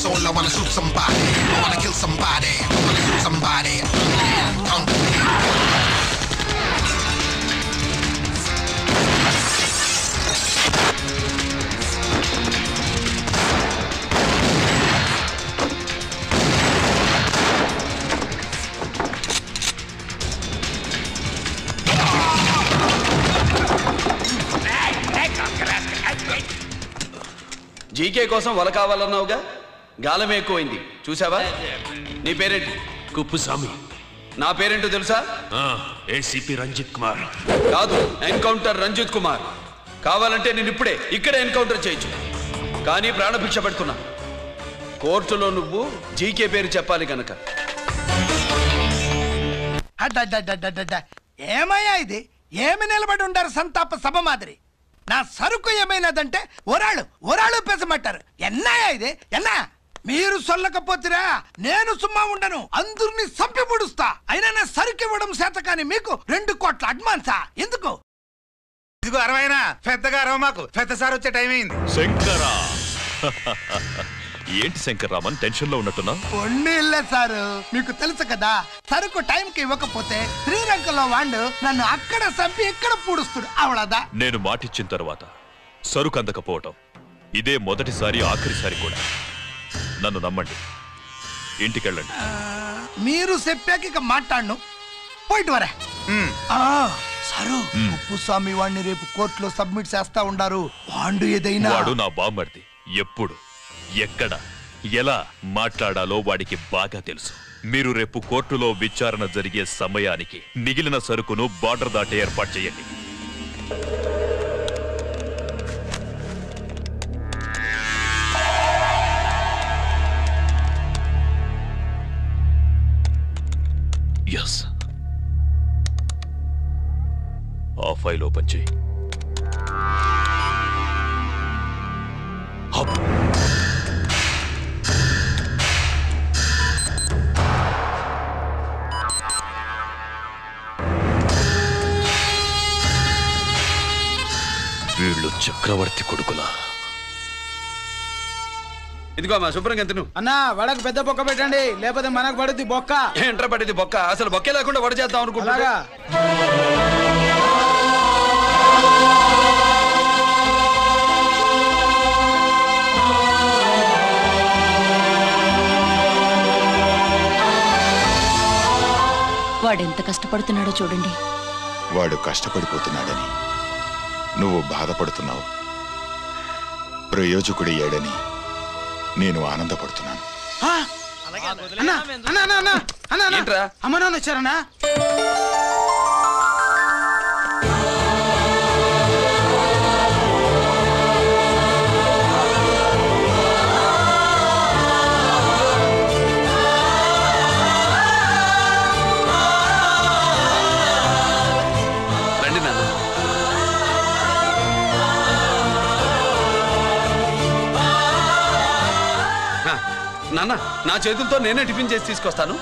soul, I wanna shoot somebody. I wanna kill somebody. I wanna shoot somebody. GK కోసం వల కావాలన్నావుగా, గాలమే ఎక్కువైంది చూసావా? నీ పేరేంటి? కుప్పుస్వామి. నా పేరేంటో తెలుసా? ఏసీపీ రంజిత్ కుమార్. కాదు, ఎన్కౌంటర్ రంజిత్ కుమార్. కావాలంటే నేను ఇప్పుడే ఇక్కడే ఎన్కౌంటర్ చేయొచ్చు, కానీ ప్రాణభిక్ష పెడుతున్నా. కోర్టులో నువ్వు జీకే పేరు చెప్పాలి గనక. ఏమయ్యా ఇది? ఏమి నిలబడి ఉండారు సంతాప సభ మాదిరి? నా సరుకు ఏమైనదంటే ఒరాళ్ళు పెసమంటారు. ఎన్నాయా ఇది? ఎన్నా మీరు సొల్లకపోతురా నేను సుమ్మా ఉండను, అందరినీ సంపి ముడుస్తా. అయినా నా సరుకు ఇవ్వడం చేత కానీ మీకు 2 కోట్ల అడ్వాన్సా? ఎందుకు? ఇదిగో అరవైనా పెద్దగా అరవ, మాకు పెద్ద సార్ వచ్చే టైం అయింది. శంకరా ఏంటి శంకర్ రామన్ టెన్షన్ లో ఉన్నట్టున్నా? ఇల్లే సారు, మీకు తెలుసు కదా, సరుకు టైంకి ఇవ్వకపోతే శ్రీరంగంలో వాడు నన్ను అక్కడ చంపి ఇక్కడ పూడుస్తుడు. అవడదా? నేను మాటిచ్చిన తర్వాత సరుకు అందకపోవటం ఇదే మొదటిసారి, ఆఖరిసారి కూడా. నన్ను నమ్మండి, ఇంటికెళ్ళండి. మీరు చెప్పాక ఇక మాట్లాడను, పోయిట్ వరా. సారు, ఉప్పుస్వామి వాడిని రేపు కోర్టులో సబ్మిట్ చేస్తా ఉండారు. వాడు ఏదైనా వాడు నా బామ్మర్ది. ఎప్పుడు ఎక్కడ ఎలా మాట్లాడాలో వాడికి బాగా తెలుసు. మీరు రేపు కోర్టులో విచారణ జరిగే సమయానికి మిగిలిన సరుకును బార్డర్ దాటి ఏర్పాటు చేయండి. ఎస్, ఆ ఫైల్ ఓపెన్ చేయి. వీళ్ళు చక్రవర్తి కొడుకులా? ఇదిగో మా శుభ్రంగా ఎంత అన్నా, వడకు పెద్ద బొక్క పెట్టండి, లేకపోతే మనకు పడుద్ది బొక్క. ఏంట్రా పడింది బొక్క? అసలు బొక్కే లేకుండా వడ చేద్దాం అనుకుంటా. వాడెంత కష్టపడుతున్నాడో చూడండి. వాడు కష్టపడిపోతున్నాడని నువ్వు బాధపడుతున్నావు, ప్రయోజకుడయ్యాడని నేను ఆనందపడుతున్నాను. అమ్మ నాన్న వచ్చారన్నా? నాన్న, నా చేతులతో నేనే టిఫిన్ చేసి తీసుకొస్తాను.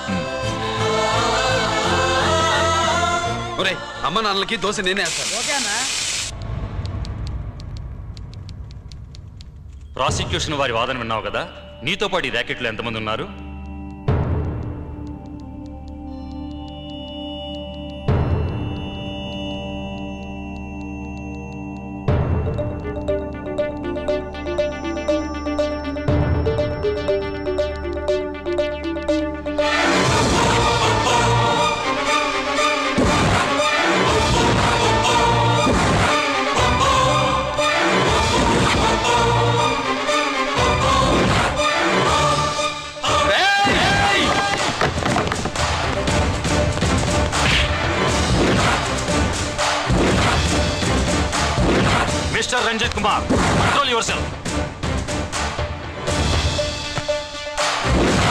ఒరే, అమ్మ నాన్నలకి దోశ నేనే వేస్తాను. ప్రాసిక్యూషన్ వారి వాదన విన్నావు కదా, నీతో పాటు ఈ ర్యాకెట్లో ఎంతమంది ఉన్నారు? Mister Ranjith Kumar, control yourself.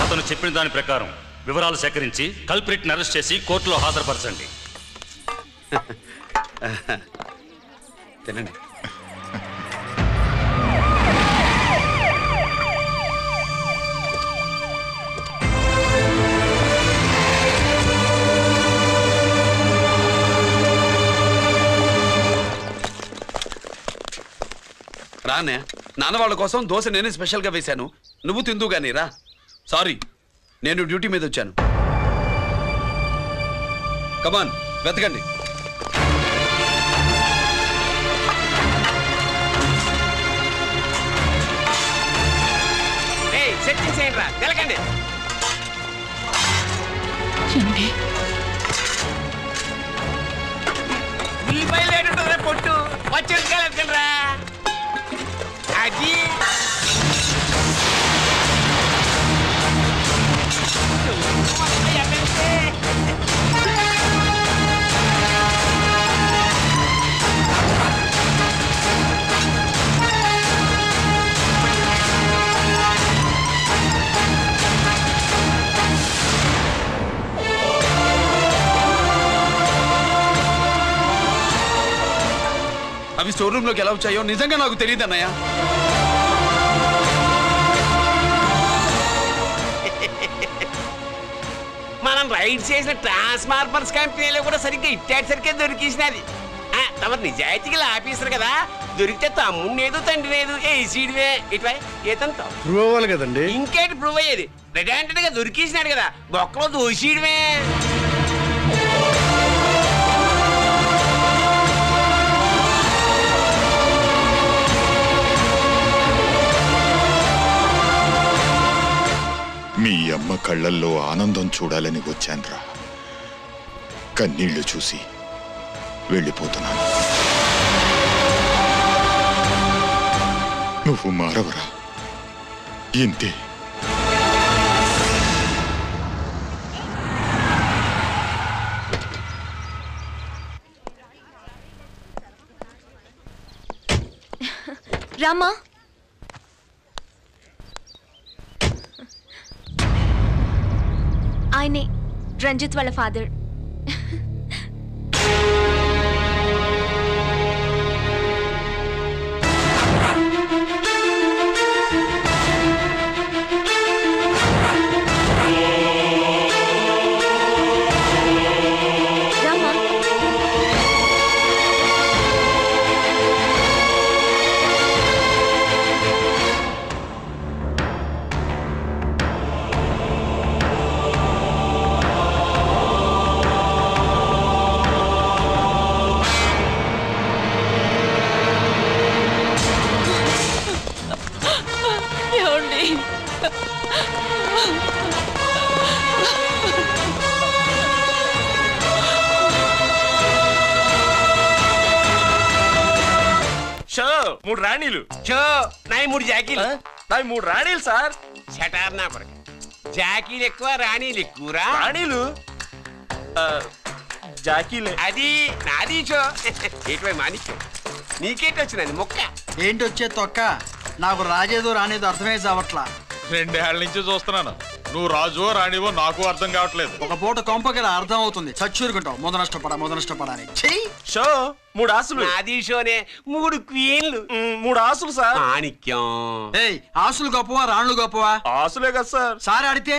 అతను చెప్పిన దాని ప్రకారం వివరాలు సేకరించి కల్ప్రిట్ అరెస్ట్ చేసి కోర్టులో హాజరుపరచండి. తినండి. రానే, నాన్న వాళ్ళ కోసం దోశ నేనే స్పెషల్గా వేశాను. నువ్వు తిందు గానీ రా. సారీ, నేను డ్యూటీ మీద వచ్చాను. కమాన్, వెతకండి. సెట్టింగ్ చేయండి రా, తెలకండి. మీ పైన ఏటుంటుందిరా పొట్టు, వచ్చేట్టుగా ఎత్తుకండి రా. అది అవి స్టోర్ రూమ్ లోకి ఎలా వచ్చాయో నిజంగా నాకు తెలియదు అన్నయ్య. మనం రైడ్ చేసిన ట్రాన్స్ఫార్మర్స్ కంపెనీలో కూడా సరిగ్గా ఇట్టాడు దొరికేసినది. తమ నిజాయితీగా ఆఫీసర్ కదా, దొరికితే తమ్ముడినేదు తండ్రినేదు ఏసీడివే ఇటువై ఏతంతో ప్రూవ్ అవ్వాలి కదండి. ఇంకేంటి ప్రూవ్ అయ్యేది? రెడ్ గా దొరికేసినాడు కదా, బొక్కలో దోషీడివే. మీ అమ్మ కళ్ళల్లో ఆనందం చూడాలని వచ్చాన్రా. కన్నీళ్లు చూసి వెళ్ళిపోతున్నాను. నువ్వు మారవరా, ఇంతే. రామా, ఆయనే రంజిత్ వాళ్ళ ఫాదర్. మూడు రాణీలు నాయి 3 జాకీలు. నాయి 3 రాణీలు సార్. షటార్ నా కొరకు. జాకీలు ఎక్కువ, రాణీలు ఎక్కువరా. రాణీలు జాకీలే. అది నాది షో. ఏటివై మాణిక్యం, నీకేంటి వచ్చినది మొక్క? ఏంటి వచ్చే తొక్క? నాకు రాజేదో రానేదో అర్థమే చావట్లా. 2 ఏళ్ల నుంచి చూస్తున్నాను. నువ్వు రాజో రాణివో నాకు అర్థం కావట్లేదు. ఒక పూట కొంపకిలా అర్థం అవుతుంది. చచ్చూరుకుంటావు. మొద నష్టపడాలి. షో 3 ఆసులు. నాది షోనే 3 క్వీన్లు. 3 ఆసులు సార్. మాణిక్యం. ఏయ్, ఆసులు గొప్పవా రాణులు గొప్పవా? ఆసులే కదా సార్. సార్ ఆడితే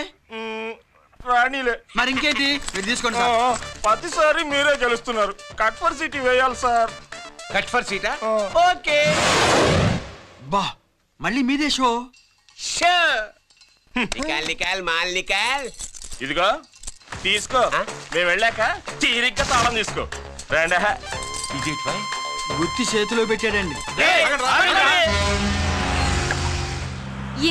రాణిలే. మరి ఇంకేంటి, మీరు తీసుకోండి సార్. ప్రతిసారి మీరే గెలుస్తున్నారు. కట్ ఫర్ సీట్ వేయాలి సార్. కట్ ఫర్ సీటా? ఓకే. బా, మళ్ళీ మీదే షో. షో నికాల్ మాల్ నికాల్. ఇదిగో తీసుకో. మేము వెళ్ళాక తీరిగ్గా తాళం తీసుకో. రండి. ఇది గుత్తి చేతిలో పెట్టాడండి.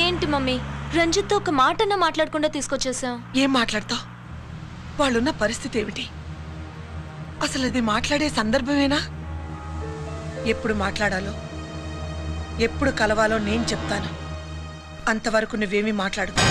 ఏంటి మమ్మీ, రంజిత్తో ఒక మాటన్నా మాట్లాడకుండా తీసుకొచ్చేసాం. ఏం మాట్లాడతావు? వాళ్ళున్న పరిస్థితి ఏమిటి? అసలు అది మాట్లాడే సందర్భమేనా? ఎప్పుడు మాట్లాడాలో, ఎప్పుడు కలవాలో నేను చెప్తాను. అంతవరకు నువ్వేమీ మాట్లాడుకో.